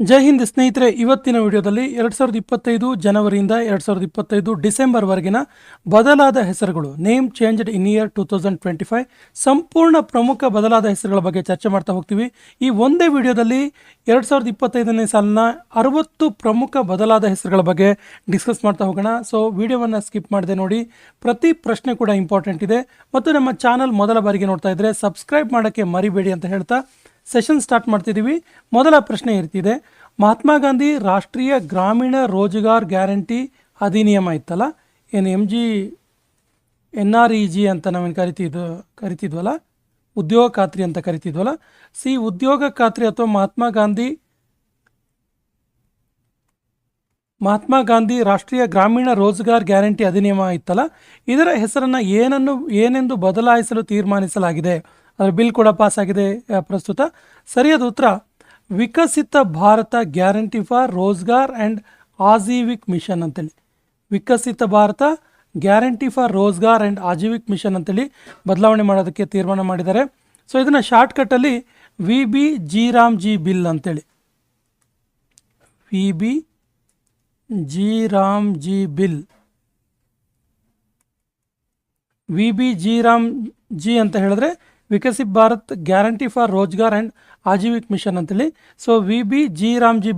ಜೈ ಹಿಂದ್ ಸ್ನೇಹಿತರೆ, ಇವತ್ತಿನ ವಿಡಿಯೋದಲ್ಲಿ 2025 ಜನವರಿಯಿಂದ 2025 ಡಿಸೆಂಬರ್ವರೆಗಿನ ಬದಲಾದ ಹೆಸರುಗಳು, ನೇಮ್ ಚೇಂಜ್ಡ್ ಇನ್ ಇಯರ್ 2025, ಸಂಪೂರ್ಣ ಪ್ರಮುಖ ಬದಲಾದ ಹೆಸರುಗಳ ಬಗ್ಗೆ ಚರ್ಚೆ ಮಾಡ್ತಾ ಹೋಗ್ತೀವಿ. ಈ ಒಂದೇ ವಿಡಿಯೋದಲ್ಲಿ 2025ನೇ ಸಾಲಿನ 60 ಪ್ರಮುಖ ಬದಲಾದ ಹೆಸರುಗಳ ಬಗ್ಗೆ ಡಿಸ್ಕಸ್ ಮಾಡ್ತಾ ಹೋಗೋಣ. ಸೊ ವಿಡಿಯೋವನ್ನು ಸ್ಕಿಪ್ ಮಾಡದೆ ನೋಡಿ. ಪ್ರತಿ ಪ್ರಶ್ನೆ ಕೂಡ ಇಂಪಾರ್ಟೆಂಟ್ ಇದೆ. ಮತ್ತು ನಮ್ಮ ಚಾನಲ್ ಮೊದಲ ಬಾರಿಗೆ ನೋಡ್ತಾ ಇದ್ರೆ ಸಬ್ಸ್ಕ್ರೈಬ್ ಮಾಡೋಕ್ಕೆ ಮರಿಬೇಡಿ ಅಂತ ಹೇಳ್ತಾ ಸೆಷನ್ ಸ್ಟಾರ್ಟ್ ಮಾಡ್ತಿದ್ದೀವಿ. ಮೊದಲ ಪ್ರಶ್ನೆ ಇರ್ತಿದೆ, ಮಹಾತ್ಮ ಗಾಂಧಿ ರಾಷ್ಟ್ರೀಯ ಗ್ರಾಮೀಣ ರೋಜಗಾರ್ ಗ್ಯಾರಂಟಿ ಅಧಿನಿಯಮ ಇತ್ತಲ್ಲ, ಏನು NREG ಅಂತ ನಾವೇನು ಕರಿತಿದ್ವಲ್ಲ, ಉದ್ಯೋಗ ಖಾತ್ರಿ ಅಂತ ಕರಿತಿದ್ವಲ್ಲ. ಉದ್ಯೋಗ ಖಾತ್ರಿ ಅಥವಾ ಮಹಾತ್ಮ ಗಾಂಧಿ ರಾಷ್ಟ್ರೀಯ ಗ್ರಾಮೀಣ ರೋಜಗಾರ್ ಗ್ಯಾರಂಟಿ ಅಧಿನಿಯಮ ಇತ್ತಲ್ಲ, ಇದರ ಹೆಸರನ್ನು ಏನೆಂದು ಬದಲಾಯಿಸಲು ತೀರ್ಮಾನಿಸಲಾಗಿದೆ. ಅದರ ಬಿಲ್ ಕೂಡ ಪಾಸ್ ಆಗಿದೆ ಪ್ರಸ್ತುತ. ಸರಿಯಾದ ಉತ್ತರ Viksit Bharat guarantee for Rozgar and Ajeevika mission ಅಂತೇಳಿ. Viksit Bharat guarantee for Rozgar and Ajeevika mission ಅಂತೇಳಿ ಬದಲಾವಣೆ ಮಾಡೋದಕ್ಕೆ ತೀರ್ಮಾನ ಮಾಡಿದ್ದಾರೆ. ಸೊ ಇದನ್ನು ಶಾರ್ಟ್ಕಟ್ಟಲ್ಲಿ VBG ಬಿಲ್ ಅಂತೇಳಿ, VBG ಬಿಲ್, VBG ಅಂತ ಹೇಳಿದ್ರೆ Viksit Bharat guarantee for Rozgar and Ajeevika mission ಅಂತೇಳಿ. ಸೊ VBG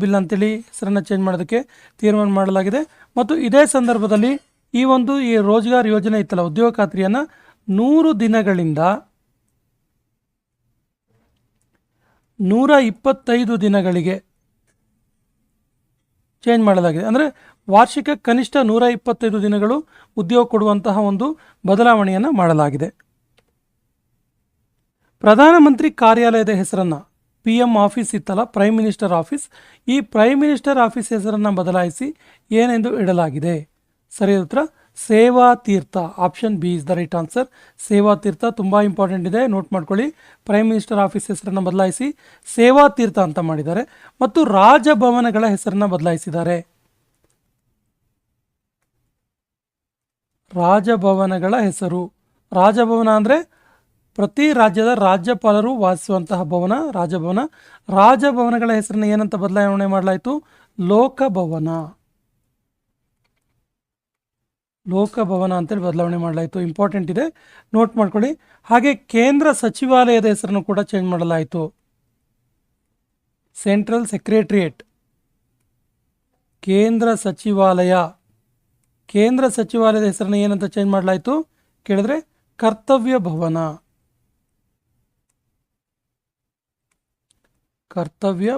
ಬಿಲ್ ಅಂತೇಳಿ ಹೆಸರನ್ನು ಚೇಂಜ್ ಮಾಡೋದಕ್ಕೆ ತೀರ್ಮಾನ ಮಾಡಲಾಗಿದೆ. ಮತ್ತು ಇದೇ ಸಂದರ್ಭದಲ್ಲಿ ಈ ರೋಜ್ಗಾರ್ ಯೋಜನೆ ಇತ್ತಲ್ಲ, ಉದ್ಯೋಗ ಖಾತ್ರಿಯನ್ನು 100 ದಿನಗಳಿಂದ 125 ದಿನಗಳಿಗೆ ಚೇಂಜ್ ಮಾಡಲಾಗಿದೆ. ಅಂದರೆ ವಾರ್ಷಿಕ ಕನಿಷ್ಠ 125 ದಿನಗಳು ಉದ್ಯೋಗ ಕೊಡುವಂತಹ ಒಂದು ಬದಲಾವಣೆಯನ್ನು ಮಾಡಲಾಗಿದೆ. ಪ್ರಧಾನಮಂತ್ರಿ ಕಾರ್ಯಾಲಯದ ಹೆಸರನ್ನು, PM ಆಫೀಸ್ ಇತ್ತಲ್ಲ, ಪ್ರೈಮ್ ಮಿನಿಸ್ಟರ್ ಆಫೀಸ್, ಈ ಪ್ರೈಮ್ ಮಿನಿಸ್ಟರ್ ಆಫೀಸ್ ಹೆಸರನ್ನು ಬದಲಾಯಿಸಿ ಏನೆಂದು ಇಡಲಾಗಿದೆ. ಸರಿಯಾದ ಉತ್ತರ Seva Teerth. Option B is the right answer. Seva Teerth ತುಂಬ ಇಂಪಾರ್ಟೆಂಟ್ ಇದೆ, ನೋಟ್ ಮಾಡ್ಕೊಳ್ಳಿ. ಪ್ರೈಮ್ ಮಿನಿಸ್ಟರ್ ಆಫೀಸ್ ಹೆಸರನ್ನು ಬದಲಾಯಿಸಿ ಸೇವಾ ತೀರ್ಥ ಅಂತ ಮಾಡಿದ್ದಾರೆ. ಮತ್ತು ರಾಜಭವನಗಳ ಹೆಸರನ್ನು ಬದಲಾಯಿಸಿದ್ದಾರೆ. ರಾಜಭವನಗಳ ಹೆಸರು, ರಾಜಭವನ ಅಂದರೆ ಪ್ರತಿ ರಾಜ್ಯದ ರಾಜ್ಯಪಾಲರು ವಾಸಿಸುವಂತಹ ಭವನ ರಾಜಭವನ. ರಾಜಭವನಗಳ ಹೆಸರನ್ನು ಏನಂತ ಬದಲಾವಣೆ ಮಾಡಲಾಯಿತು? ಲೋಕಭವನ ಅಂತೇಳಿ ಬದಲಾವಣೆ ಮಾಡಲಾಯಿತು. ಇಂಪಾರ್ಟೆಂಟ್ ಇದೆ, ನೋಟ್ ಮಾಡ್ಕೊಳ್ಳಿ. ಹಾಗೆ ಕೇಂದ್ರ ಸಚಿವಾಲಯದ ಹೆಸರನ್ನು ಕೂಡ ಚೇಂಜ್ ಮಾಡಲಾಯಿತು. ಸೆಂಟ್ರಲ್ ಸೆಕ್ರೆಟರಿಯೇಟ್, ಕೇಂದ್ರ ಸಚಿವಾಲಯದ ಹೆಸರನ್ನು ಏನಂತ ಚೇಂಜ್ ಮಾಡಲಾಯಿತು ಕೇಳಿದ್ರೆ ಕರ್ತವ್ಯ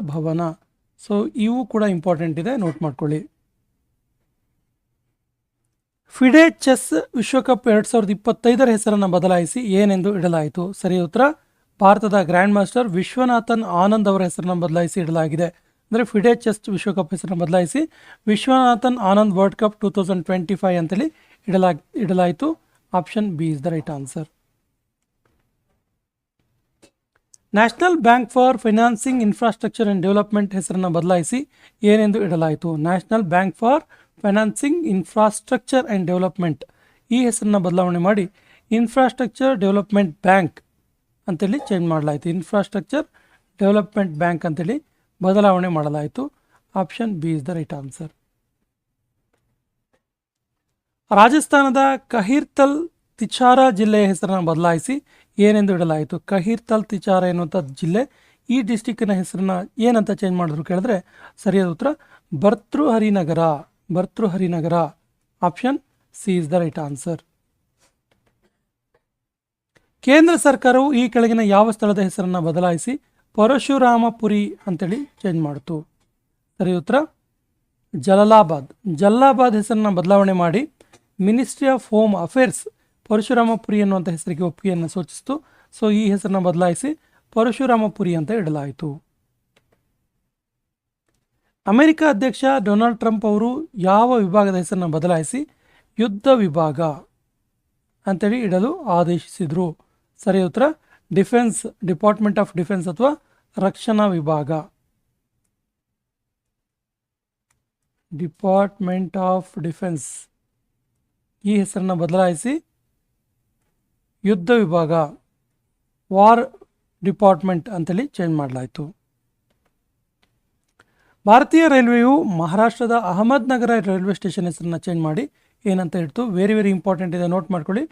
ಭವನ. ಸೊ ಇವು ಕೂಡ ಇಂಪಾರ್ಟೆಂಟ್ ಇದೆ, ನೋಟ್ ಮಾಡ್ಕೊಳ್ಳಿ. ಫಿಡೆ ಚೆಸ್ ವಿಶ್ವಕಪ್ 2025 ಹೆಸರನ್ನು ಬದಲಾಯಿಸಿ ಏನೆಂದು ಇಡಲಾಯಿತು. ಸರಿಯಾದ ಉತ್ತರ ಭಾರತದ ಗ್ರ್ಯಾಂಡ್ ಮಾಸ್ಟರ್ ವಿಶ್ವನಾಥನ್ ಆನಂದ್ ಅವರ ಹೆಸರನ್ನು ಬದಲಾಯಿಸಿ ಇಡಲಾಗಿದೆ. ಅಂದರೆ ಫಿಡೆ ಚೆಸ್ ವಿಶ್ವಕಪ್ ಹೆಸರನ್ನು ಬದಲಾಯಿಸಿ ವಿಶ್ವನಾಥನ್ ಆನಂದ್ ವರ್ಲ್ಡ್ ಕಪ್ 2025 ಅಂತೇಳಿ ಇಡಲಾಯಿತು. Option B is the right answer. National bank for financing infrastructure and development ಹೆಸರನ್ನು ಬದಲಾಯಿಸಿ ಏನೆಂದು ಇಡಲಾಯಿತು. National bank for financing infrastructure and development, ಈ ಹೆಸರನ್ನು ಬದಲಾವಣೆ ಮಾಡಿ ಇನ್ಫ್ರಾಸ್ಟ್ರಕ್ಚರ್ ಡೆವಲಪ್ಮೆಂಟ್ ಬ್ಯಾಂಕ್ ಅಂತೇಳಿ ಚೇಂಜ್ ಮಾಡಲಾಯಿತು. ಇನ್ಫ್ರಾಸ್ಟ್ರಕ್ಚರ್ ಡೆವಲಪ್ಮೆಂಟ್ ಬ್ಯಾಂಕ್ ಅಂತೇಳಿ ಬದಲಾವಣೆ ಮಾಡಲಾಯಿತು. Option B is the right answer. ರಾಜಸ್ಥಾನದ ಕಹಿರ್ತಲ್ ತಿಚಾರಾ ಜಿಲ್ಲೆಯ ಹೆಸರನ್ನು ಬದಲಾಯಿಸಿ ಏನೆಂದು ಇಡಲಾಯಿತು. ಕಹಿರ್ತಲ್ ತಿಚಾರಾ ಎನ್ನುವಂಥ ಜಿಲ್ಲೆ, ಈ ಡಿಸ್ಟಿಕ್ಕಿನ ಹೆಸರನ್ನು ಏನಂತ ಚೇಂಜ್ ಮಾಡಿದ್ರು ಕೇಳಿದ್ರೆ ಸರಿಯಾದ ಉತ್ತರ Bhartriharinagar. Option C is the right answer. ಕೇಂದ್ರ ಸರ್ಕಾರವು ಈ ಕೆಳಗಿನ ಯಾವ ಸ್ಥಳದ ಹೆಸರನ್ನು ಬದಲಾಯಿಸಿ ಪರಶುರಾಮಪುರಿ ಅಂತೇಳಿ ಚೇಂಜ್ ಮಾಡಿತು. ಸರಿಯಾದ ಉತ್ತರ ಜಲಾಲಾಬಾದ್ ಹೆಸರನ್ನು ಬದಲಾವಣೆ ಮಾಡಿ ಮಿನಿಸ್ಟ್ರಿ ಆಫ್ ಹೋಮ್ ಅಫೇರ್ಸ್ ಪರಶುರಾಮಪುರಿ ಎನ್ನುವಂಥ ಹೆಸರಿಗೆ ಒಪ್ಪಿಗೆಯನ್ನು ಸೂಚಿಸಿತು. ಸೊ ಈ ಹೆಸರನ್ನು ಬದಲಾಯಿಸಿ ಪರಶುರಾಮಪುರಿ ಅಂತ ಇಡಲಾಯಿತು. ಅಮೆರಿಕ ಅಧ್ಯಕ್ಷ ಡೊನಾಲ್ಡ್ ಟ್ರಂಪ್ ಅವರು ಯಾವ ವಿಭಾಗದ ಹೆಸರನ್ನು ಬದಲಾಯಿಸಿ ಯುದ್ಧ ವಿಭಾಗ ಅಂತೇಳಿ ಇಡಲು ಆದೇಶಿಸಿದರು. ಸರಿಯಾದ ಉತ್ತರ ಡಿಪಾರ್ಟ್ಮೆಂಟ್ ಆಫ್ ಡಿಫೆನ್ಸ್ ಅಥವಾ ರಕ್ಷಣಾ ವಿಭಾಗ. ಡಿಪಾರ್ಟ್ಮೆಂಟ್ ಆಫ್ ಡಿಫೆನ್ಸ್, ಈ ಹೆಸರನ್ನು ಬದಲಾಯಿಸಿ ಯುದ್ಧ ವಿಭಾಗ, ವಾರ್ ಡಿಪಾರ್ಟ್ಮೆಂಟ್ ಅಂತೇಳಿ ಚೇಂಜ್ ಮಾಡಲಾಯಿತು. ಭಾರತೀಯ ರೈಲ್ವೆಯು ಮಹಾರಾಷ್ಟ್ರದ ಅಹಮದ್ ನಗರ ರೈಲ್ವೆ ಸ್ಟೇಷನ್ ಹೆಸರನ್ನ ಚೇಂಜ್ ಮಾಡಿ ಏನಂತ ಇಡ್ತು. ವೆರಿ ವೆರಿ ಇಂಪಾರ್ಟೆಂಟ್ ಇದೆ, ನೋಟ್ ಮಾಡ್ಕೊಳ್ಳಿ.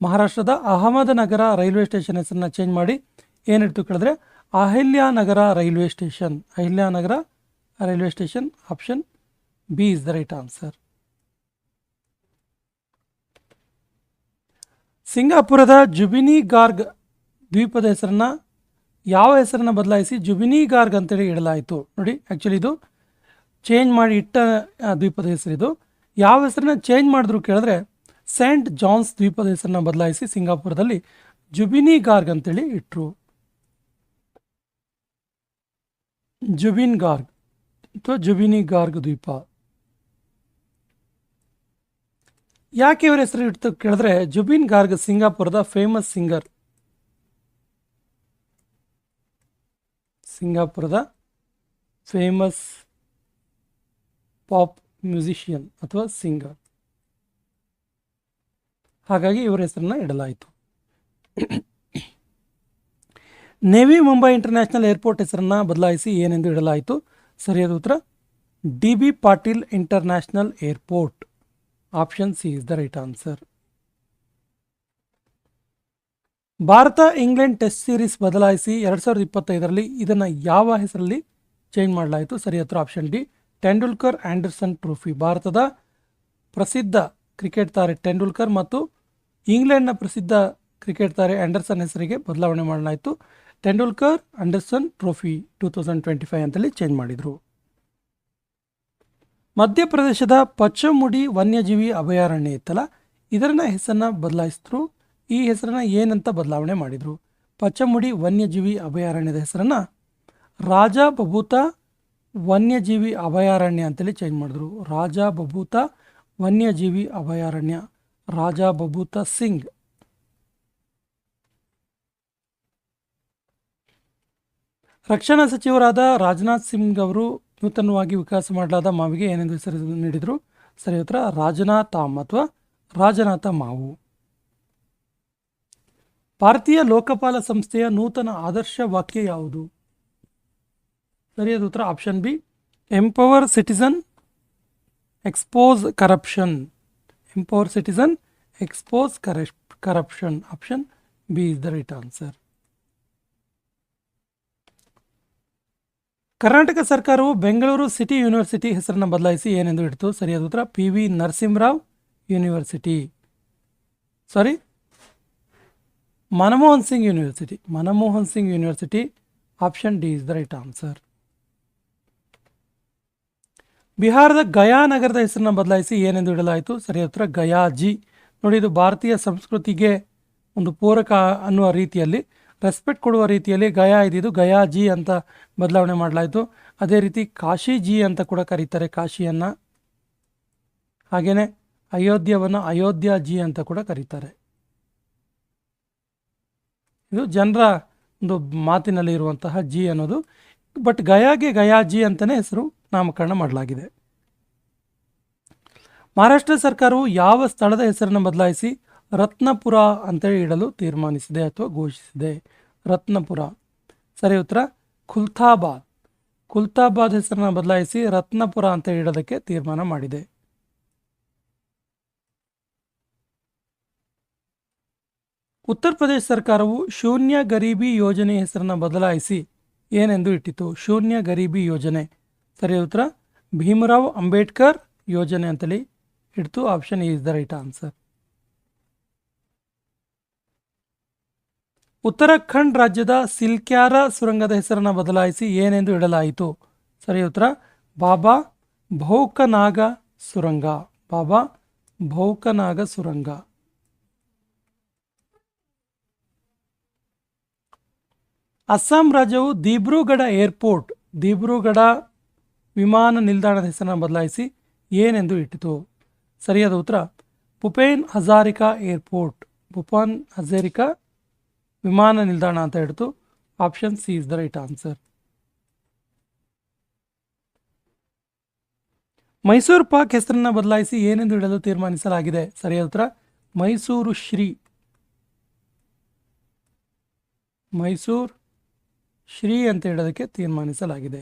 ಮಹಾರಾಷ್ಟ್ರದ ಅಹಮದ್ ನಗರ ರೈಲ್ವೆ ಸ್ಟೇಷನ್ ಹೆಸರನ್ನ ಚೇಂಜ್ ಮಾಡಿ ಏನಿಡ್ತು ಕೇಳಿದ್ರೆ Ahilyanagar railway station. Ahilyanagar railway station. Option B is the right answer. ಸಿಂಗಾಪುರದ ಜುಬಿನಿ ಗಾರ್ಗ್ ದ್ವೀಪದ ಹೆಸರನ್ನ ಯಾವ ಹೆಸರನ್ನ ಬದಲಾಯಿಸಿ ಜುಬಿನಿ ಗಾರ್ಗ್ ಅಂತೇಳಿ ಇಡಲಾಯಿತು? ನೋಡಿ, ಆ್ಯಕ್ಚುಲಿ ಇದು ಚೇಂಜ್ ಮಾಡಿ ಇಟ್ಟ ದ್ವೀಪದ ಹೆಸರಿದು. ಯಾವ ಹೆಸರನ್ನ ಚೇಂಜ್ ಮಾಡಿದ್ರು ಕೇಳಿದ್ರೆ ಸೇಂಟ್ ಜಾನ್ಸ್ ದ್ವೀಪದ ಹೆಸರನ್ನ ಬದಲಾಯಿಸಿ ಸಿಂಗಾಪುರದಲ್ಲಿ ಜುಬಿನಿ ಗಾರ್ಗ್ ಅಂತೇಳಿ ಇಟ್ಟರು. ಜುಬಿನ್ ಗಾರ್ಗ್ ಅಥವಾ ಜುಬಿನಿ ಗಾರ್ಗ್ ದ್ವೀಪ. ಯಾಕೆ ಇವರ ಹೆಸರು ಇಟ್ಟು ಕೇಳಿದ್ರೆ ಜುಬಿನ್ ಗಾರ್ಗ್ ಸಿಂಗಾಪುರದ ಫೇಮಸ್ ಸಿಂಗರ್. ಸಿಂಗಾಪುರದ ಫೇಮಸ್ ಪಾಪ್ ಮ್ಯೂಸಿಷಿಯನ್ ಅಥವಾ ಸಿಂಗರ್, ಹಾಗಾಗಿ ಇವರ ಹೆಸರನ್ನ ಇಡಲಾಯಿತು. ನೇವಿ ಮುಂಬೈ ಇಂಟರ್ನ್ಯಾಷನಲ್ ಏರ್ಪೋರ್ಟ್ ಹೆಸರನ್ನ ಬದಲಾಯಿಸಿ ಏನೆಂದು ಇಡಲಾಯಿತು? ಸರಿಯಾದ ಉತ್ತರ D B. Patil international airport. Option C is the right answer. Bharat England test series ಬದಲಾಯಿಸಿ 2025ರಲ್ಲಿ ಇದನ್ನು ಯಾವ ಹೆಸರಲ್ಲಿ ಚೇಂಜ್ ಮಾಡಲಾಯಿತು? ಸರಿಯಾದ ಉತ್ತರ option D Tendulkar Anderson trophy. ಭಾರತದ ಪ್ರಸಿದ್ಧ ಕ್ರಿಕೆಟ್ ತಾರೆ ಟೆಂಡೂಲ್ಕರ್ ಮತ್ತು ಇಂಗ್ಲೆಂಡ್ನ ಪ್ರಸಿದ್ಧ ಕ್ರಿಕೆಟ್ ತಾರೆ ಆ್ಯಂಡರ್ಸನ್ ಹೆಸರಿಗೆ ಬದಲಾವಣೆ ಮಾಡಲಾಯಿತು. ಟೆಂಡೂಲ್ಕರ್ ಆ್ಯಂಡರ್ಸನ್ ಟ್ರೋಫಿ 2025 ಅಂತೇಳಿ ಚೇಂಜ್ ಮಾಡಿದರು. ಮಧ್ಯಪ್ರದೇಶದ ಪಚಮುಡಿ ವನ್ಯಜೀವಿ ಅಭಯಾರಣ್ಯ ಇತ್ತಲ್ಲ, ಇದರ ಹೆಸರನ್ನ ಬದಲಾಯಿಸಿದ್ರು. ಈ ಹೆಸರನ್ನ ಏನಂತ ಬದಲಾವಣೆ ಮಾಡಿದರು? ಪಚಮುಡಿ ವನ್ಯಜೀವಿ ಅಭಯಾರಣ್ಯದ ಹೆಸರನ್ನ ರಾಜಾ ಬಬೂತಾ ವನ್ಯಜೀವಿ ಅಭಯಾರಣ್ಯ ಅಂತೇಳಿ ಚೇಂಜ್ ಮಾಡಿದ್ರು. ರಾಜಾ ಬಬೂತಾ ವನ್ಯಜೀವಿ ಅಭಯಾರಣ್ಯ, ರಾಜಾ ಬಬೂತಾ ಸಿಂಗ್. ರಕ್ಷಣಾ ಸಚಿವರಾದ ರಾಜನಾಥ್ ಸಿಂಗ್ ಅವರು ನೂತನವಾಗಿ ವಿಕಾಸ ಮಾಡಲಾದ ಮಾವಿಗೆ ಏನೆಂದು ಹೆಸರು ನೀಡಿದರು? ಸರಿ ಉತ್ತರ ರಾಜನಾಥಾಮ್ ಅಥವಾ ರಾಜನಾಥ ಮಾವು. ಭಾರತೀಯ ಲೋಕಪಾಲ ಸಂಸ್ಥೆಯ ನೂತನ ಆದರ್ಶ ವಾಕ್ಯ ಯಾವುದು? ಸರಿಯಾದ ಉತ್ತರ option B empower citizen expose corruption. Empower citizen expose corruption. Option B is the right answer. Karnataka ಸರ್ಕಾರವು ಬೆಂಗಳೂರು ಸಿಟಿ ಯೂನಿವರ್ಸಿಟಿ ಹೆಸರನ್ನು ಬದಲಾಯಿಸಿ ಏನೆಂದು ಇಡ್ತು? ಸರಿಯಾದ ಉತ್ತರ PV. Narasimha Rao university. Sorry, Manmohan Singh university. Manmohan Singh university. Option D is the right answer. ಬಿಹಾರದ ಗಯಾ ನಗರದ ಹೆಸರನ್ನ ಬದಲಾಯಿಸಿ ಏನೆಂದು ಇಡಲಾಯಿತು? ಸರಿಯಾದ ಉತ್ತರ ಗಯಾಜಿ. ನೋಡಿ, ಇದು ಭಾರತೀಯ ಸಂಸ್ಕೃತಿಗೆ ಒಂದು ಪೂರಕ ಅನ್ನುವ ರೀತಿಯಲ್ಲಿ, ರೆಸ್ಪೆಕ್ಟ್ ಕೊಡುವ ರೀತಿಯಲ್ಲಿ ಗಯಾ ಇದ್ದಿದ್ದು ಗಯಾಜಿ ಅಂತ ಬದಲಾವಣೆ ಮಾಡಲಾಯಿತು. ಅದೇ ರೀತಿ ಕಾಶಿಜಿ ಅಂತ ಕೂಡ ಕರೀತಾರೆ ಕಾಶಿಯನ್ನು. ಹಾಗೆಯೇ ಅಯೋಧ್ಯವನ್ನು ಅಯೋಧ್ಯಾಜಿ ಅಂತ ಕೂಡ ಕರೀತಾರೆ. ಇದು ಜನರ ಒಂದು ಮಾತಿನಲ್ಲಿ ಇರುವಂತಹ ಜಿ ಅನ್ನೋದು. ಬಟ್ ಗಯಾಗೆ ಗಯಾಜಿ ಅಂತಲೇ ಹೆಸರು ನಾಮಕರಣ ಮಾಡಲಾಗಿದೆ. ಮಹಾರಾಷ್ಟ್ರ ಸರ್ಕಾರವು ಯಾವ ಸ್ಥಳದ ಹೆಸರನ್ನು ಬದಲಾಯಿಸಿ ರತ್ನಪುರ ಅಂತೇಳಿ ಇಡಲು ತೀರ್ಮಾನಿಸಿದೆ ಅಥವಾ ಘೋಷಿಸಿದೆ? ರತ್ನಪುರ. ಸರಿ ಉತ್ತರ ಖುಲ್ತಾಬಾದ್. ಖುಲ್ತಾಬಾದ್ ಹೆಸರನ್ನು ಬದಲಾಯಿಸಿ ರತ್ನಪುರ ಅಂತ ಇಡೋದಕ್ಕೆ ತೀರ್ಮಾನ ಮಾಡಿದೆ. ಉತ್ತರ ಪ್ರದೇಶ ಸರ್ಕಾರವು ಶೂನ್ಯ ಗರೀಬಿ ಯೋಜನೆ ಹೆಸರನ್ನು ಬದಲಾಯಿಸಿ ಏನೆಂದು ಇಟ್ಟಿತು? ಶೂನ್ಯ ಗರೀಬಿ ಯೋಜನೆ. ಸರಿಯಾದ ಉತ್ತರ ಭೀಮರಾವ್ ಅಂಬೇಡ್ಕರ್ ಯೋಜನೆ ಅಂತೇಳಿ ಇಡ್ತು. Option is the right answer. Uttarakhand ರಾಜ್ಯದ ಸಿಲ್ಕ್ಯಾರ ಸುರಂಗದ ಹೆಸರನ್ನು ಬದಲಾಯಿಸಿ ಏನೆಂದು ಇಡಲಾಯಿತು? ಸರಿಯಾದ ಉತ್ತರ ಬಾಬಾ ಭೌಕನಾಗ ಸುರಂಗ. ಬಾಬಾ ಭೌಕನಾಗ ಸುರಂಗ. ಅಸ್ಸಾಂ ರಾಜ್ಯವು ದಿಬ್ರುಗಢ ಏರ್ಪೋರ್ಟ್, ದಿಬ್ರುಗಢ ವಿಮಾನ ನಿಲ್ದಾಣದ ಹೆಸರನ್ನು ಬದಲಾಯಿಸಿ ಏನೆಂದು ಇಟ್ಟಿತು? ಸರಿಯಾದ ಉತ್ತರ ಭೂಪೇನ್ ಹಜಾರಿಕಾ ಏರ್ಪೋರ್ಟ್. ಭೂಪೇನ್ ಹಜಾರಿಕಾ ವಿಮಾನ ನಿಲ್ದಾಣ ಅಂತ ಇಡ್ತು. Option C is the right answer. Mysore pak ಹೆಸರನ್ನು ಬದಲಾಯಿಸಿ ಏನೆಂದು ಇಡಲು ತೀರ್ಮಾನಿಸಲಾಗಿದೆ? ಸರಿಯಾದ ಉತ್ತರ ಮೈಸೂರು ಶ್ರೀ. ಮೈಸೂರು ಶ್ರೀ ಅಂತ ಇಡೋದಕ್ಕೆ ತೀರ್ಮಾನಿಸಲಾಗಿದೆ.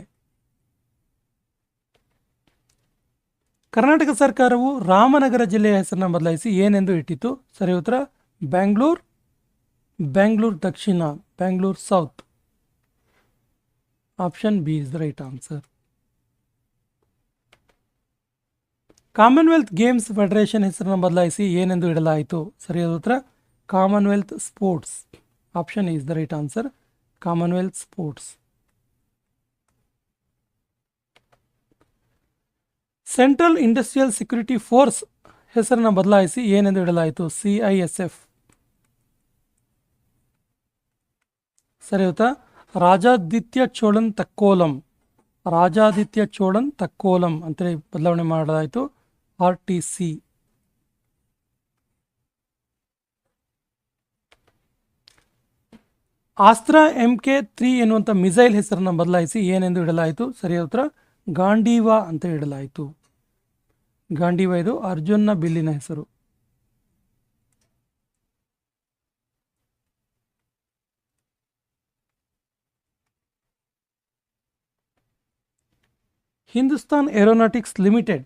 ಕರ್ನಾಟಕ ಸರ್ಕಾರವು ರಾಮನಗರ ಜಿಲ್ಲೆಯ ಹೆಸರನ್ನು ಬದಲಾಯಿಸಿ ಏನೆಂದು ಇಟ್ಟಿತು? ಸರಿ ಉತ್ತರ ಬೆಂಗಳೂರು, ಬೆಂಗಳೂರು ದಕ್ಷಿಣ, Bengaluru south. Option B is the right answer. Commonwealth games federation ಹೆಸರನ್ನು ಬದಲಾಯಿಸಿ ಏನೆಂದು ಇಡಲಾಯಿತು? ಸರಿಯಾದ ಉತ್ತರ Commonwealth sports. Option is the right answer, Commonwealth sports. Central industrial security force ಹೆಸರನ್ನು ಬದಲಾಯಿಸಿ ಏನೆಂದು ಇಡಲಾಯಿತು? CISF. ಸರಿ ಉತ್ತರ ರಾಜಾದಿತ್ಯ ಚೋಳನ್ ತಕ್ಕೋಲಂ, ರಾಜಾದಿತ್ಯ ಚೋಳನ್ ತಕ್ಕೋಲಂ ಅಂತೇಳಿ ಬದಲಾವಣೆ ಮಾಡಲಾಯಿತು, RTC. ಆಸ್ತ್ರಾ MK3 ಎನ್ನುವಂಥ ಮಿಸೈಲ್ ಹೆಸರನ್ನು ಬದಲಾಯಿಸಿ ಏನೆಂದು ಇಡಲಾಯಿತು? ಸರಿಯಾದ ಉತ್ತರ ಗಾಂಡೀವಾ ಅಂತ ಇಡಲಾಯಿತು. ಗಾಂಡೀವಾ ಇದು ಅರ್ಜುನ್ನ ಬಿಲ್ಲಿನ ಹೆಸರು. ಹಿಂದೂಸ್ತಾನ್ ಏರೋನಾಟಿಕ್ಸ್ ಲಿಮಿಟೆಡ್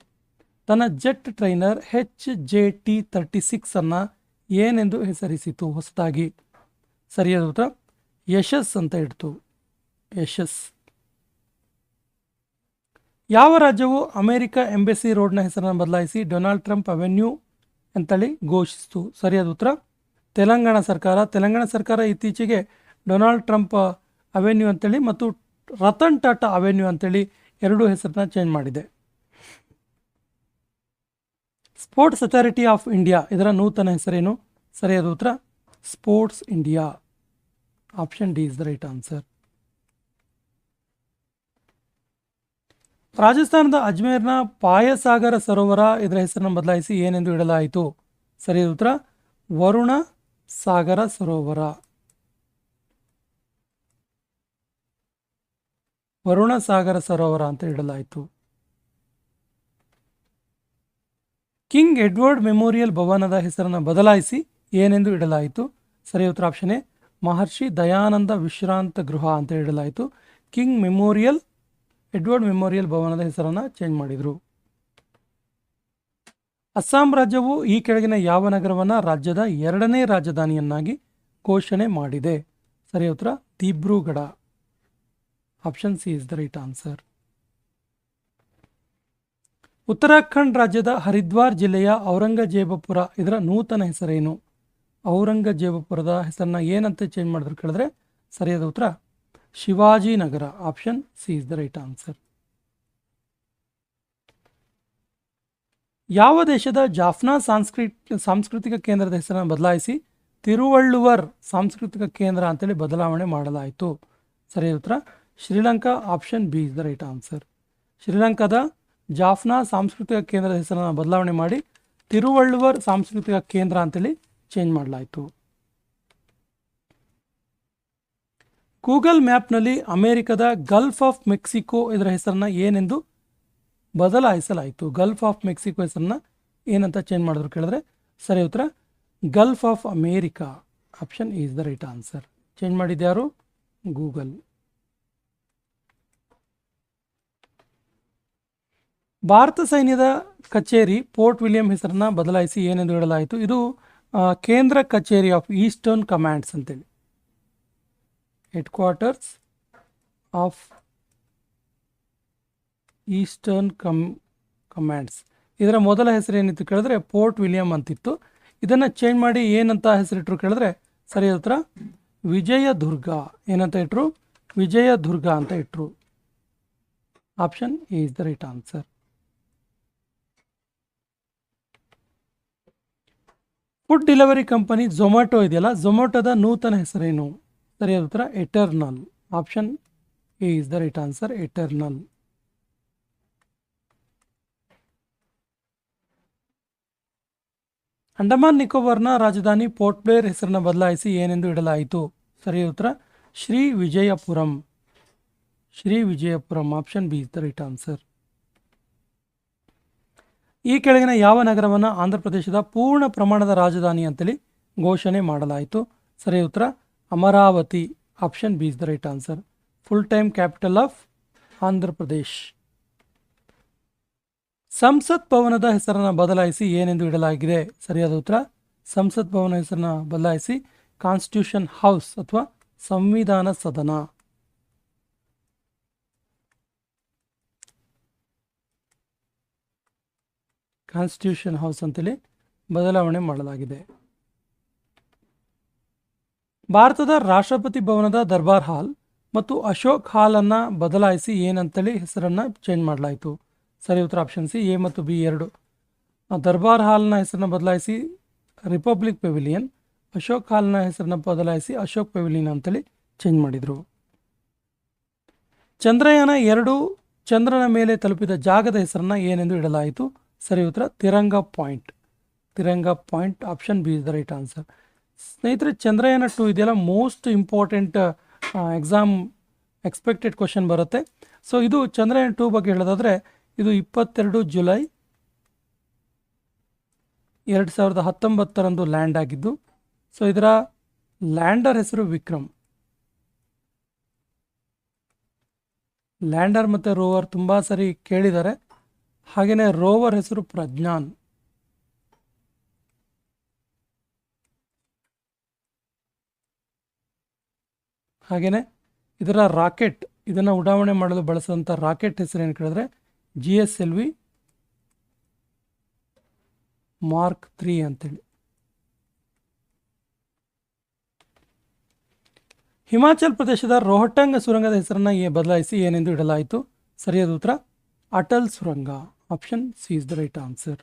ತನ್ನ ಜೆಟ್ ಟ್ರೈನರ್ HJT-36 ಅನ್ನು ಏನೆಂದು ಹೆಸರಿಸಿತು ಹೊಸದಾಗಿ? ಸರಿಯಾದ ಉತ್ತರ ಯಶಸ್ ಅಂತ ಇಡ್ತು, ಯಶಸ್. ಯಾವ ರಾಜ್ಯವು ಅಮೆರಿಕ ಎಂಬೆಸಿ ರೋಡ್ನ ಹೆಸರನ್ನು ಬದಲಾಯಿಸಿ ಡೊನಾಲ್ಡ್ ಟ್ರಂಪ್ ಅವೆನ್ಯೂ ಅಂತೇಳಿ ಘೋಷಿಸಿತು? ಸರಿಯಾದ ಉತ್ತರ ತೆಲಂಗಾಣ ಸರ್ಕಾರ. ತೆಲಂಗಾಣ ಸರ್ಕಾರ ಇತ್ತೀಚೆಗೆ ಡೊನಾಲ್ಡ್ ಟ್ರಂಪ್ ಅವೆನ್ಯೂ ಅಂತೇಳಿ ಮತ್ತು ರತನ್ ಟಾಟಾ ಅವೆನ್ಯೂ ಅಂತೇಳಿ ಎರಡೂ ಹೆಸರನ್ನ ಚೇಂಜ್ ಮಾಡಿದೆ. ಸ್ಪೋರ್ಟ್ಸ್ ಅಥಾರಿಟಿ ಆಫ್ ಇಂಡಿಯಾ ಇದರ ನೂತನ ಹೆಸರೇನು? ಸರಿಯಾದ ಉತ್ತರ sports India. Option D is the right answer. ರಾಜಸ್ಥಾನದ ಅಜ್ಮೇರ್ನ ಪಾಯಸಾಗರ ಸರೋವರ ಇದರ ಹೆಸರನ್ನು ಬದಲಾಯಿಸಿ ಏನೆಂದು ಇಡಲಾಯಿತು? ಸರಿಯಾದ ಉತ್ತರ ವರುಣ ಸಾಗರ ಸರೋವರ, ವರುಣ ಸಾಗರ ಸರೋವರ ಅಂತ ಇಡಲಾಯಿತು. ಕಿಂಗ್ ಎಡ್ವರ್ಡ್ ಮೆಮೋರಿಯಲ್ ಭವನದ ಹೆಸರನ್ನು ಬದಲಾಯಿಸಿ ಏನೆಂದು ಇಡಲಾಯಿತು? ಸರಿಯಾದ ಉತ್ತರ ಆಪ್ಷನ್ ಎ ಮಹರ್ಷಿ ದಯಾನಂದ ವಿಶ್ರಾಂತ ಗೃಹ ಅಂತ ಇಡಲಾಯಿತು. ಕಿಂಗ್ ಮೆಮೋರಿಯಲ್, ಎಡ್ವರ್ಡ್ ಮೆಮೋರಿಯಲ್ ಭವನದ ಹೆಸರನ್ನು ಚೇಂಜ್ ಮಾಡಿದರು. ಅಸ್ಸಾಂ ರಾಜ್ಯವು ಈ ಕೆಳಗಿನ ಯಾವ ನಗರವನ್ನು ರಾಜ್ಯದ 2ನೇ ರಾಜಧಾನಿಯನ್ನಾಗಿ ಘೋಷಣೆ ಮಾಡಿದೆ? ಸರಿಯಾದ ಉತ್ತರ Dibrugarh. Option C is the right answer. Uttarakhand ರಾಜ್ಯದ ಹರಿದ್ವಾರ್ ಜಿಲ್ಲೆಯ ಔರಂಗಜೇಬಪುರ ಇದರ ನೂತನ ಹೆಸರೇನು? ಔರಂಗಜೇಬಪುರದ ಹೆಸರನ್ನ ಏನಂತ ಚೇಂಜ್ ಮಾಡಿದ್ರು ಕೇಳಿದ್ರೆ ಸರಿಯಾದ ಉತ್ತರ Shivajinagar. Option C is the right answer. ಯಾವ ದೇಶದ ಜಾಫ್ನಾ ಸಾಂಸ್ಕೃತಿಕ ಕೇಂದ್ರದ ಹೆಸರನ್ನು ಬದಲಾಯಿಸಿ ತಿರುವಳ್ಳುವರ್ ಸಾಂಸ್ಕೃತಿಕ ಕೇಂದ್ರ ಅಂತೇಳಿ ಬದಲಾವಣೆ ಮಾಡಲಾಯಿತು? ಸರಿಯಾದ ಉತ್ತರ Sri Lanka. Option B is the right answer. ಶ್ರೀಲಂಕಾದ ಜಾಫ್ನಾ ಸಾಂಸ್ಕೃತಿಕ ಕೇಂದ್ರದ ಹೆಸರನ್ನು ಬದಲಾವಣೆ ಮಾಡಿ ತಿರುವಳ್ಳುವರ್ ಸಾಂಸ್ಕೃತಿಕ ಕೇಂದ್ರ ಅಂತೇಳಿ ಚೇಂಜ್ ಮಾಡಲಾಯಿತು. ಗೂಗಲ್ ಮ್ಯಾಪ್ನಲ್ಲಿ ಅಮೆರಿಕದ ಗಲ್ಫ್ ಆಫ್ ಮೆಕ್ಸಿಕೋ ಇದರ ಹೆಸರನ್ನ ಏನೆಂದು ಬದಲಾಯಿಸಲಾಯಿತು? ಗಲ್ಫ್ ಆಫ್ ಮೆಕ್ಸಿಕೋ ಹೆಸರನ್ನ ಏನಂತ ಚೇಂಜ್ ಮಾಡಿದ್ರು ಕೇಳಿದ್ರೆ ಸರಿ ಉತ್ತರ gulf of America. Option is the right answer. Change ಮಾಡಿದ್ಯಾರು? ಗೂಗಲ್. ಭಾರತ ಸೈನ್ಯದ ಕಚೇರಿ ಪೋರ್ಟ್ ವಿಲಿಯಂ ಹೆಸರನ್ನ ಬದಲಾಯಿಸಿ ಏನೆಂದು ಹೇಳಲಾಯಿತು? ಇದು ಕೇಂದ್ರ ಕಚೇರಿ ಆಫ್ ಈಸ್ಟರ್ನ್ ಕಮಾಂಡ್ಸ್ ಅಂತೇಳಿ, head quarters of eastern commands. ಇದರ ಮೊದಲ ಹೆಸರು ಏನಿತ್ತು ಕೇಳಿದ್ರೆ ಪೋರ್ಟ್ ವಿಲಿಯಂ ಅಂತಿತ್ತು. ಇದನ್ನು ಚೇಂಜ್ ಮಾಡಿ ಏನಂತ ಹೆಸರಿಟ್ರು ಕೇಳಿದ್ರೆ ಸರಿಯಾದ ಉತ್ತರ ವಿಜಯದುರ್ಗ. ಏನಂತ ಇಟ್ರು? ವಿಜಯದುರ್ಗ ಅಂತ ಇಟ್ರು. Option is the right answer. Food delivery company Zomato ಇದೆಯಲ್ಲ, ಝೊಮ್ಯಾಟೊದ ನೂತನ ಹೆಸರೇನು? ಸರಿಯಾದ ಉತ್ತರ eternal. Option A is the right answer, eternal. Andaman ನಿಕೋಬಾರ್ನ ರಾಜಧಾನಿ ಪೋರ್ಟ್ ಬ್ಲೇರ್ ಹೆಸರನ್ನು ಬದಲಾಯಿಸಿ ಏನೆಂದು ಇಡಲಾಯಿತು? ಸರಿಯಾದ ಉತ್ತರ Shri Vijayapuram. Shri Vijayapuram. Option B is the right answer. ಈ ಕೆಳಗಿನ ಯಾವ ನಗರವನ್ನು ಆಂಧ್ರ ಪ್ರದೇಶದ ಪೂರ್ಣ ಪ್ರಮಾಣದ ರಾಜಧಾನಿ ಅಂತೇಳಿ ಘೋಷಣೆ ಮಾಡಲಾಯಿತು? ಸರಿಯಾದ ಉತ್ತರ Amaravati. Option B is the right answer. Full time capital of Andhra Pradesh. ಸಂಸತ್ ಭವನದ ಹೆಸರನ್ನು ಬದಲಾಯಿಸಿ ಏನೆಂದು ಇಡಲಾಗಿದೆ? ಸರಿಯಾದ ಉತ್ತರ ಸಂಸತ್ ಭವನ ಹೆಸರನ್ನು ಬದಲಾಯಿಸಿ ಕಾನ್ಸ್ಟಿಟ್ಯೂಷನ್ ಹೌಸ್ ಅಥವಾ ಸಂವಿಧಾನ ಸದನ. ಕಾನ್ಸ್ಟಿಟ್ಯೂಷನ್ ಹೌಸ್ ಅಂತೇಳಿ ಬದಲಾವಣೆ ಮಾಡಲಾಗಿದೆ. ಭಾರತದ ರಾಷ್ಟ್ರಪತಿ ಭವನದ ದರ್ಬಾರ್ ಹಾಲ್ ಮತ್ತು ಅಶೋಕ್ ಹಾಲ್ ಅನ್ನ ಬದಲಾಯಿಸಿ ಏನಂತೇಳಿ ಹೆಸರನ್ನ ಚೇಂಜ್ ಮಾಡಲಾಯಿತು? ಸರಿ ಉತ್ತರ ಆಪ್ಷನ್ ಸಿ, ಎ ಮತ್ತು ಬಿ ಎರಡು. ದರ್ಬಾರ್ ಹಾಲ್ನ ಹೆಸರನ್ನ ಬದಲಾಯಿಸಿ ರಿಪಬ್ಲಿಕ್ ಪೆವಿಲಿಯನ್, ಅಶೋಕ್ ಹಾಲ್ನ ಹೆಸರನ್ನ ಬದಲಾಯಿಸಿ ಅಶೋಕ್ ಪೆವಿಲಿಯನ್ ಅಂತೇಳಿ ಚೇಂಜ್ ಮಾಡಿದರು. ಚಂದ್ರಯಾನ 2 ಚಂದ್ರನ ಮೇಲೆ ತಲುಪಿದ ಜಾಗದ ಹೆಸರನ್ನ ಏನೆಂದು ಇಡಲಾಯಿತು? ಸರಿ ಉತ್ತರ Tiranga point. Tiranga point, option B is the right answer. ಸ್ನೇಹಿತರೆ, ಚಂದ್ರಯಾನ 2 ಇದೆಯಲ್ಲ, most important exam expected question ಬರುತ್ತೆ. ಸೊ ಇದು ಚಂದ್ರಯಾನ 2 ಬಗ್ಗೆ ಹೇಳೋದಾದರೆ, ಇದು 22 ಜುಲೈ 2019 ಲ್ಯಾಂಡ್ ಆಗಿದ್ದು, ಸೊ ಇದರ ಲ್ಯಾಂಡರ್ ಹೆಸರು ವಿಕ್ರಮ್. ಲ್ಯಾಂಡರ್ ಮತ್ತು ರೋವರ್ ತುಂಬ ಸರಿ ಕೇಳಿದ್ದಾರೆ. ಹಾಗೆಯೇ ರೋವರ್ ಹೆಸರು ಪ್ರಜ್ಞಾನ್. ಹಾಗೆಯೇ ಇದರ ರಾಕೆಟ್, ಇದನ್ನು ಉಡಾವಣೆ ಮಾಡಲು ಬಳಸುವಂಥ ರಾಕೆಟ್ ಹೆಸರು ಏನು ಕೇಳಿದ್ರೆ GSLV ಮಾರ್ಕ್ 3 ಅಂತೇಳಿ. ಹಿಮಾಚಲ್ ಪ್ರದೇಶದ ರೋಹಟಂಗ್ ಸುರಂಗದ ಹೆಸರನ್ನು ಬದಲಾಯಿಸಿ ಏನೆಂದು ಇಡಲಾಯಿತು? ಸರಿಯಾದ ಉತ್ತರ ಅಟಲ್ ಸುರಂಗ. Option C is the right answer.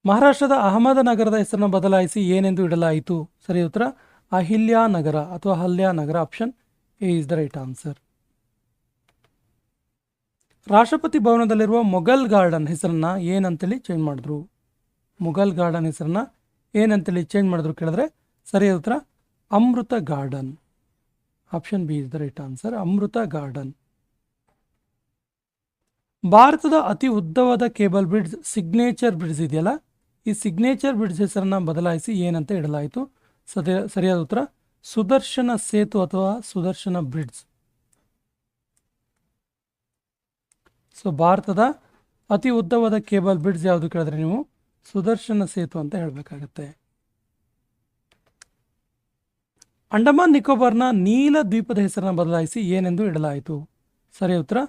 ಮಹಾರಾಷ್ಟ್ರದ ಅಹಮದನಗರದ ಹೆಸರನ್ನು ಬದಲಾಯಿಸಿ ಏನೆಂದು ಇಡಲಾಯಿತು? ಸರಿ ಉತ್ತರ ಅಹಿಲ್ಯಾ ನಗರ ಅಥವಾ Halya Nagar. Option A is the right answer. ರಾಷ್ಟ್ರಪತಿ ಭವನದಲ್ಲಿರುವ ಮೊಘಲ್ ಗಾರ್ಡನ್ ಹೆಸರನ್ನ ಏನಂತೇಳಿ ಚೇಂಜ್ ಮಾಡಿದ್ರು? ಮೊಘಲ್ ಗಾರ್ಡನ್ ಹೆಸರನ್ನ ಏನಂತೇಳಿ ಚೇಂಜ್ ಮಾಡಿದ್ರು ಕೇಳಿದ್ರೆ ಸರಿಯಾದ ಉತ್ತರ Amrita garden. Option B is the right answer, Amrita garden. ಭಾರತದ ಅತಿ ಉದ್ದವಾದ ಕೇಬಲ್ ಬ್ರಿಡ್ಜ್ ಸಿಗ್ನೇಚರ್ ಬ್ರಿಡ್ಜ್ ಇದೆಯಲ್ಲ, ಈ ಸಿಗ್ನೇಚರ್ ಬ್ರಿಡ್ಜ್ ಹೆಸರನ್ನ ಬದಲಾಯಿಸಿ ಏನಂತ ಇಡಲಾಯಿತು? ಸರಿಯಾದ ಉತ್ತರ ಸುದರ್ಶನ ಸೇತು ಅಥವಾ ಸುದರ್ಶನ ಬ್ರಿಡ್ಜ್. ಸೊ ಭಾರತದ ಅತಿ ಉದ್ದವಾದ ಕೇಬಲ್ ಬ್ರಿಡ್ಜ್ ಯಾವುದು ಕೇಳಿದ್ರೆ ನೀವು ಸುದರ್ಶನ ಸೇತು ಅಂತ ಹೇಳಬೇಕಾಗತ್ತೆ. ಅಂಡಮಾನ್ ನಿಕೋಬಾರ್ನ ನೀಲ ದ್ವೀಪದ ಹೆಸರನ್ನ ಬದಲಾಯಿಸಿ ಏನೆಂದು ಇಡಲಾಯಿತು? ಸರಿಯಾದ ಉತ್ತರ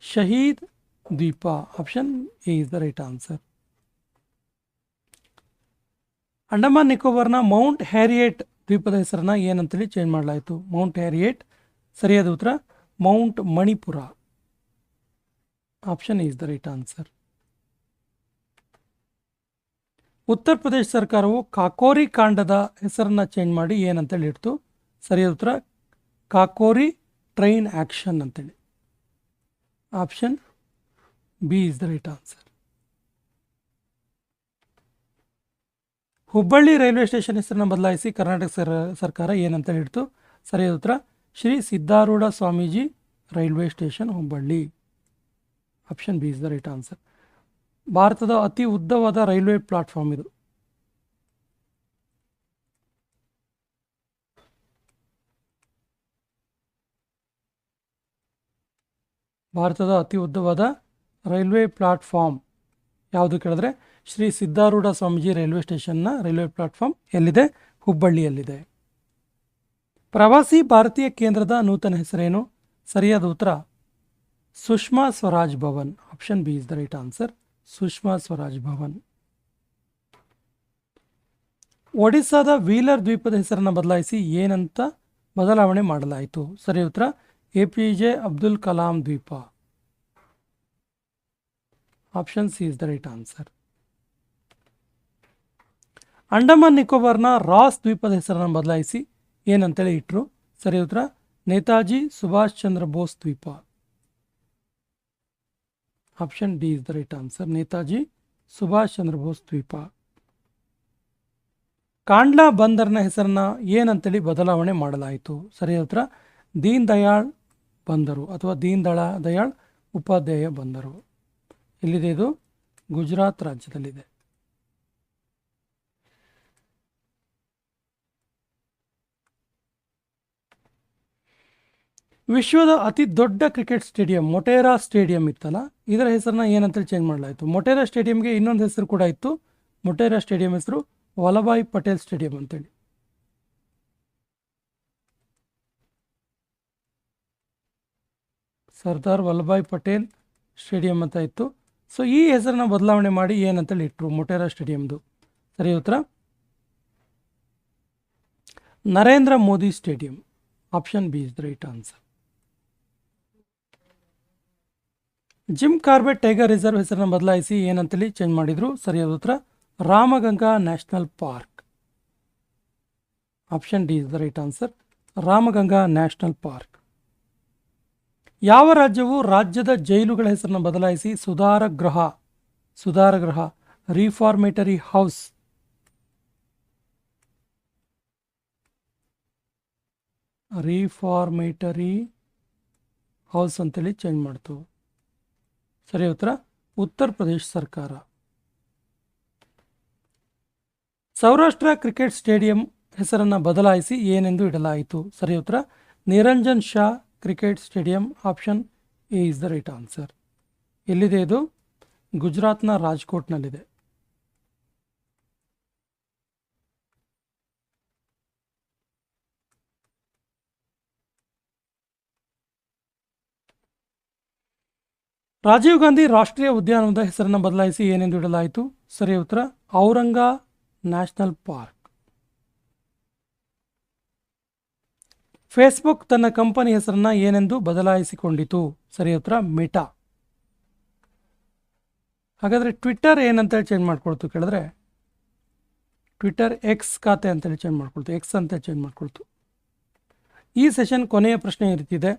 Shaheed Dweep. Option A is the right answer. Andaman ನಿಕೋಬಾರ್ನ ಮೌಂಟ್ ಹ್ಯಾರಿಯೇಟ್ ದ್ವೀಪದ ಹೆಸರನ್ನ ಏನಂತೇಳಿ ಚೇಂಜ್ ಮಾಡಲಾಯಿತು? Mount Harriet. ಸರಿಯಾದ ಉತ್ತರ mount Manipur. Option is the right answer. Uttar Pradesh ಸರ್ಕಾರವು ಕಾಕೋರಿ ಕಾಂಡದ ಹೆಸರನ್ನ ಚೇಂಜ್ ಮಾಡಿ ಏನಂತೇಳಿ ಇಡ್ತು? ಸರಿಯಾದ ಉತ್ತರ ಕಾಕೋರಿ ಟ್ರೈನ್ ಆಕ್ಷನ್ ಅಂತೇಳಿ. Option B is the right answer. Hubballi railway station ಹೆಸರನ್ನ ಬದಲಾಯಿಸಿ ಕರ್ನಾಟಕ ಸರ್ಕಾರ ಏನಂತೇಳಿ ಇಡ್ತು? ಸರಿಯಾದ ಉತ್ತರ Shri Siddharoodha Swamiji railway station Hubballi. Option B is the right answer. ಭಾರತದ ಅತಿ ಉದ್ದವಾದ ರೈಲ್ವೆ ಪ್ಲಾಟ್ಫಾರ್ಮ್ ಇದು. ಭಾರತದ ಅತಿ ಉದ್ದವಾದ ರೈಲ್ವೆ ಪ್ಲಾಟ್ಫಾರ್ಮ್ ಯಾವುದು ಕೇಳಿದ್ರೆ ಶ್ರೀ ಸಿದ್ಧಾರೂಢ ಸ್ವಾಮೀಜಿ ರೈಲ್ವೆ ಸ್ಟೇಷನ್ನ ರೈಲ್ವೆ ಪ್ಲಾಟ್ಫಾರ್ಮ್ ಎಲ್ಲಿದೆ? ಹುಬ್ಬಳ್ಳಿಯಲ್ಲಿದೆ. ಪ್ರವಾಸಿ ಭಾರತೀಯ ಕೇಂದ್ರದ ನೂತನ ಹೆಸರೇನು? ಸರಿಯಾದ ಉತ್ತರ Sushma Swaraj Bhavan. Option B is the right answer, Sushma Swaraj Bhavan. ಒಡಿಸ್ಸಾದ ವೀಲರ್ ದ್ವೀಪದ ಹೆಸರನ್ನು ಬದಲಾಯಿಸಿ ಏನಂತ ಬದಲಾವಣೆ ಮಾಡಲಾಯಿತು? ಸರಿ ಉತ್ತರ APJ ಅಬ್ದುಲ್ ಕಲಾಂ ದ್ವೀಪ. Option C is the right answer. Andaman ನಿಕೋಬಾರ್ನ ರಾಸ್ ದ್ವೀಪದ ಹೆಸರನ್ನು ಬದಲಾಯಿಸಿ ಏನಂತೇಳಿ ಇಟ್ರು? ಸರಿ ಉತ್ತರ ನೇತಾಜಿ ಸುಭಾಷ್ ಚಂದ್ರ ಬೋಸ್ ದ್ವೀಪ. Option D is the right answer, Netaji Subhash Chandra Bose ದ್ವೀಪ. ಕಾಂಡ್ಲಾ ಬಂದರ್ನ ಹೆಸರನ್ನ ಏನಂತೇಳಿ ಬದಲಾವಣೆ ಮಾಡಲಾಯಿತು? ಸರಿಯಾದ ಉತ್ತರ ದೀನ್ ದಯಾಳ್ ಬಂದರು ಅಥವಾ ದೀನ್ ದಯಾಳ್ ಉಪಾಧ್ಯಾಯ ಬಂದರು. ಎಲ್ಲಿದೆ ಇದು? ಗುಜರಾತ್ ರಾಜ್ಯದಲ್ಲಿದೆ. ವಿಶ್ವದ ಅತಿ ದೊಡ್ಡ ಕ್ರಿಕೆಟ್ ಸ್ಟೇಡಿಯಂ ಮೊಟೇರಾ ಸ್ಟೇಡಿಯಂ ಇತ್ತಲ್ಲ, ಇದರ ಹೆಸರನ್ನ ಏನಂತೇಳಿ ಚೇಂಜ್ ಮಾಡಲಾಯಿತು. ಮೊಟೇರಾ ಸ್ಟೇಡಿಯಂಗೆ ಇನ್ನೊಂದು ಹೆಸರು ಕೂಡ ಇತ್ತು. ಮೊಟೇರಾ ಸ್ಟೇಡಿಯಂ ಹೆಸರು ವಲ್ಲಭಾಯ್ ಪಟೇಲ್ ಸ್ಟೇಡಿಯಂ ಅಂತೇಳಿ. ಸರ್ದಾರ್ ವಲ್ಲಭಾಯ್ ಪಟೇಲ್ ಸ್ಟೇಡಿಯಂ ಅಂತ ಇತ್ತು. ಸೊ ಈ ಹೆಸರನ್ನ ಬದಲಾವಣೆ ಮಾಡಿ ಏನಂತೇಳಿ ಇಟ್ಟರು ಮೊಟೇರಾ ಸ್ಟೇಡಿಯಂದು. ಸರಿ ಉತ್ತರ Narendra Modi stadium. Option B is the right answer. Jim Corbett tiger reserve ಹೆಸರನ್ನು ಬದಲಾಯಿಸಿ ಏನಂತೇಳಿ ಚೇಂಜ್ ಮಾಡಿದ್ರು. ಸರಿಯಾದ ಉತ್ತರ Ramganga national park. Option D is the right answer, Ramganga national park. ಯಾವ ರಾಜ್ಯವು ರಾಜ್ಯದ ಜೈಲುಗಳ ಹೆಸರನ್ನು ಬದಲಾಯಿಸಿ ಸುಧಾರಗೃಹ ರಿಫಾರ್ಮೇಟರಿ ಹೌಸ್ ಅಂತೇಳಿ ಚೇಂಜ್ ಮಾಡ್ತು. ಸರಿ ಉತ್ತರ ಉತ್ತರ ಪ್ರದೇಶ ಸರ್ಕಾರ. ಸೌರಾಷ್ಟ್ರ ಕ್ರಿಕೆಟ್ ಸ್ಟೇಡಿಯಂ ಹೆಸರನ್ನು ಬದಲಾಯಿಸಿ ಏನೆಂದು ಇಡಲಾಯಿತು. ಸರಿ ಉತ್ತರ Niranjan Shah cricket stadium. Option A is the right answer. ಎಲ್ಲಿದೆ ಇದು? ಗುಜರಾತ್ನ ರಾಜ್ಕೋಟ್ನಲ್ಲಿದೆ. ರಾಜೀವ್ ಗಾಂಧಿ ರಾಷ್ಟ್ರೀಯ ಉದ್ಯಾನವನದ ಹೆಸರನ್ನು ಬದಲಾಯಿಸಿ ಏನೆಂದು ಇಡಲಾಯಿತು. ಸರಿ ಉತ್ತರ ಔರಂಗಾ ನ್ಯಾಷನಲ್ ಪಾರ್ಕ್. ಫೇಸ್ಬುಕ್ ತನ್ನ ಕಂಪನಿ ಹೆಸರನ್ನ ಏನೆಂದು ಬದಲಾಯಿಸಿಕೊಂಡಿತು. ಸರಿ ಉತ್ತರ ಮೆಟಾ. ಹಾಗಾದರೆ ಟ್ವಿಟ್ಟರ್ ಏನಂತ ಚೇಂಜ್ ಮಾಡ್ಕೊಳ್ತು ಕೇಳಿದ್ರೆ, ಟ್ವಿಟ್ಟರ್ ಎಕ್ಸ್ ಖಾತೆ ಅಂತೇಳಿ ಚೇಂಜ್ ಮಾಡ್ಕೊಳ್ತು, ಎಕ್ಸ್ ಅಂತ ಚೇಂಜ್ ಮಾಡ್ಕೊಳ್ತು. ಈ ಸೆಷನ್ ಕೊನೆಯ ಪ್ರಶ್ನೆ ಈ ರೀತಿ ಇದೆ.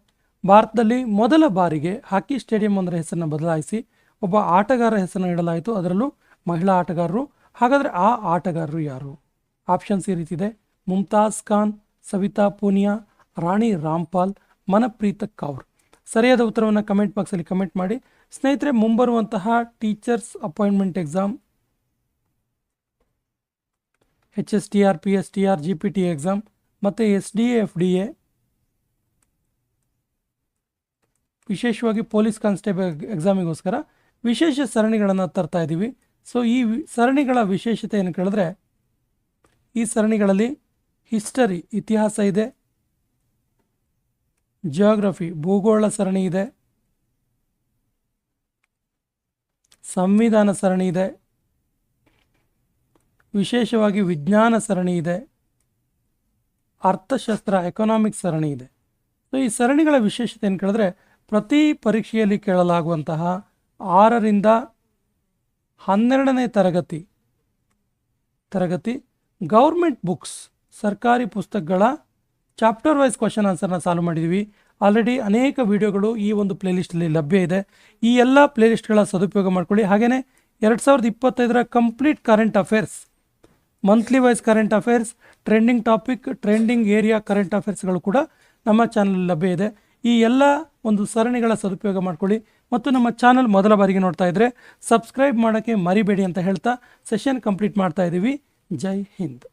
ಭಾರತದಲ್ಲಿ ಮೊದಲ ಬಾರಿಗೆ ಹಾಕಿ ಸ್ಟೇಡಿಯಂ ಒಂದರ ಹೆಸರನ್ನು ಬದಲಾಯಿಸಿ ಒಬ್ಬ ಆಟಗಾರರ ಹೆಸರನ್ನು ಇಡಲಾಯಿತು, ಅದರಲ್ಲೂ ಮಹಿಳಾ ಆಟಗಾರರು. ಹಾಗಾದರೆ ಆ ಆಟಗಾರರು ಯಾರು? ಆಪ್ಷನ್ಸ್ ಈ ರೀತಿ ಇದೆ: ಮುಮ್ತಾಜ್ ಖಾನ್, ಸವಿತಾ ಪೂನಿಯಾ, ರಾಣಿ ರಾಮ್ಪಾಲ್, ಮನಪ್ರೀತ್ ಕೌರ್. ಸರಿಯಾದ ಉತ್ತರವನ್ನು ಕಮೆಂಟ್ ಬಾಕ್ಸಲ್ಲಿ ಕಮೆಂಟ್ ಮಾಡಿ. ಸ್ನೇಹಿತರೆ, ಮುಂಬರುವಂತಹ teachers appointment exam, HSTR, PSTR, GPT exam ಮತ್ತು SDA, FDA, ವಿಶೇಷವಾಗಿ ಪೊಲೀಸ್ ಕಾನ್ಸ್ಟೇಬಲ್ ಎಕ್ಸಾಮಿಗೋಸ್ಕರ ವಿಶೇಷ ಸರಣಿಗಳನ್ನು ತರ್ತಾ ಇದ್ದೀವಿ. ಸೊ ಈ ಸರಣಿಗಳ ವಿಶೇಷತೆ ಏನು ಕೇಳಿದ್ರೆ, ಈ ಸರಣಿಗಳಲ್ಲಿ ಹಿಸ್ಟರಿ ಇತಿಹಾಸ ಇದೆ, ಜಿಯೋಗ್ರಫಿ ಭೂಗೋಳ ಸರಣಿ ಇದೆ, ಸಂವಿಧಾನ ಸರಣಿ ಇದೆ, ವಿಶೇಷವಾಗಿ ವಿಜ್ಞಾನ ಸರಣಿ ಇದೆ, ಅರ್ಥಶಾಸ್ತ್ರ ಎಕನಾಮಿಕ್ಸ್ ಸರಣಿ ಇದೆ. ಸೊ ಈ ಸರಣಿಗಳ ವಿಶೇಷತೆ ಏನು ಕೇಳಿದ್ರೆ, ಪ್ರತಿ ಪರೀಕ್ಷೆಯಲ್ಲಿ ಕೇಳಲಾಗುವಂತಹ 6ರಿಂದ 12ನೇ ತರಗತಿ ಗೌರ್ಮೆಂಟ್ ಬುಕ್ಸ್, ಸರ್ಕಾರಿ ಪುಸ್ತಕಗಳ ಚಾಪ್ಟರ್ ವೈಸ್ ಕ್ವಶನ್ ಆನ್ಸರ್ನ ಸಾಲ್ವ್ ಮಾಡಿದ್ದೀವಿ. ಆಲ್ರೆಡಿ ಅನೇಕ ವಿಡಿಯೋಗಳು ಈ ಒಂದು ಪ್ಲೇಲಿಸ್ಟಲ್ಲಿ ಲಭ್ಯ ಇದೆ. ಈ ಎಲ್ಲ ಪ್ಲೇಲಿಸ್ಟ್ಗಳ ಸದುಪಯೋಗ ಮಾಡ್ಕೊಳ್ಳಿ. ಹಾಗೆಯೇ 2025ರ complete current affairs, monthly wise current affairs, trending topic, trending area current ಅಫೇರ್ಸ್ಗಳು ಕೂಡ ನಮ್ಮ ಚಾನಲ್ ಲಭ್ಯ ಇದೆ. ಈ ಎಲ್ಲ ಒಂದು ಸರಣಿಗಳ ಸದುಪಯೋಗ ಮಾಡ್ಕೊಳ್ಳಿ. ಮತ್ತು ನಮ್ಮ ಚಾನಲ್ ಮೊದಲ ಬಾರಿಗೆ ನೋಡ್ತಾ ಇದ್ದರೆ ಸಬ್ಸ್ಕ್ರೈಬ್ ಮಾಡೋಕ್ಕೆ ಮರಿಬೇಡಿ ಅಂತ ಹೇಳ್ತಾ ಸೆಷನ್ ಕಂಪ್ಲೀಟ್ ಮಾಡ್ತಾ ಇದ್ದೀವಿ. ಜೈ ಹಿಂದ್.